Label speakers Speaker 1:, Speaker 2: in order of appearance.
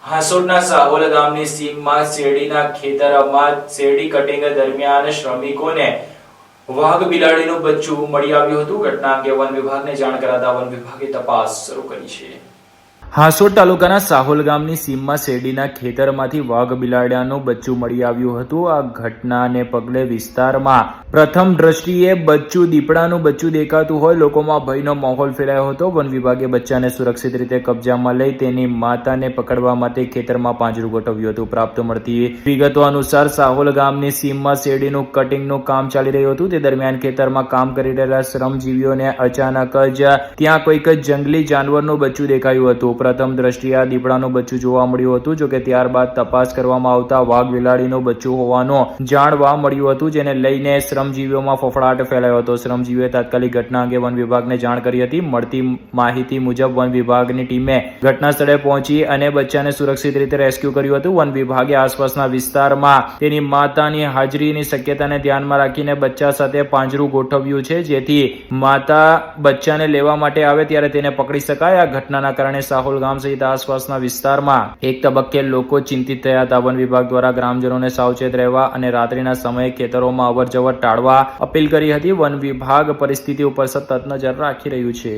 Speaker 1: હાસોટના સાહોલ ગામની સીમમાં શેરડીના ખેતરમાં શેરડી કટિંગ દરમિયાન શ્રમિકોને વાઘ બિલાડીનું બચ્ચું મળી આવ્યું હતું. ઘટના અંગે વન વિભાગને જાણ કરાતા વન વિભાગે તપાસ શરૂ કરી છે. હાસોટ તાલુકાના સાહોલ ગામની સીમમાં શેરડીના ખેતરમાંથી વાઘ બિલાડાનું બચ્ચું મળી આવ્યું હતું. આ ઘટનાને પગલે વિસ્તારમાં પ્રથમ દ્રષ્ટિએ બચ્ચું દીપડાનું બચ્ચું દેખાતું હોય લોકોમાં ભયનો માહોલ ફેલાયો હતો. વન વિભાગે બચ્ચાને સુરક્ષિત રીતે કબજામાં લઈ તેની માતાને પકડવા માટે ખેતરમાં પાંજરું ગોઠવ્યું હતું. પ્રાપ્ત મળતી વિગતો અનુસાર સાહોલ ગામની સીમમાં શેરડીનું કટિંગનું કામ ચાલી રહ્યું હતું. તે દરમિયાન ખેતરમાં કામ કરી રહેલા શ્રમજીવીઓને અચાનક જ ત્યાં કોઈક જંગલી જાનવરનું બચ્ચું દેખાયું હતું. પ્રથમ દ્રષ્ટિએ આ દીપડાનું બચ્ચું જોવા મળ્યું હતું. જોકે ત્યારબાદ તપાસ કરવામાં આવતા વાઘ બિલાડીનું બચ્ચું હોવાનું જાણવા મળ્યું હતું, જેને લઈને શ્રમજીવીઓમાં ફફડાટ ફેલાયો હતો. શ્રમજીવીઓએ તાત્કાલિક ઘટના અંગે વન વિભાગને જાણ કરી હતી. મળતી માહિતી મુજબ વન વિભાગની ટીમે ઘટના સ્થળે પહોંચી અને બચ્ચાને સુરક્ષિત રીતે રેસ્ક્યુ કર્યું હતું. વન વિભાગે આસપાસના વિસ્તારમાં તેની માતાની હાજરીની શક્યતાને ધ્યાનમાં રાખીને બચ્ચા સાથે પાંજરું ગોઠવ્યું છે, જેથી માતા બચ્ચાને લેવા માટે આવે ત્યારે તેને પકડી શકાય. આ ઘટનાના કારણે સાહોલ ગામ સહિત આસપાસના વિસ્તારમાં એક તબક્કે લોકો ચિંતિત થયા હતા. વન વિભાગ દ્વારા ગ્રામજનોને સાવચેત રહેવા અને રાત્રિના સમયે ખેતરોમાં અવરજવર ટાળવા અપીલ કરી હતી. વન વિભાગ પરિસ્થિતિ ઉપર સતત નજર રાખી રહ્યું છે.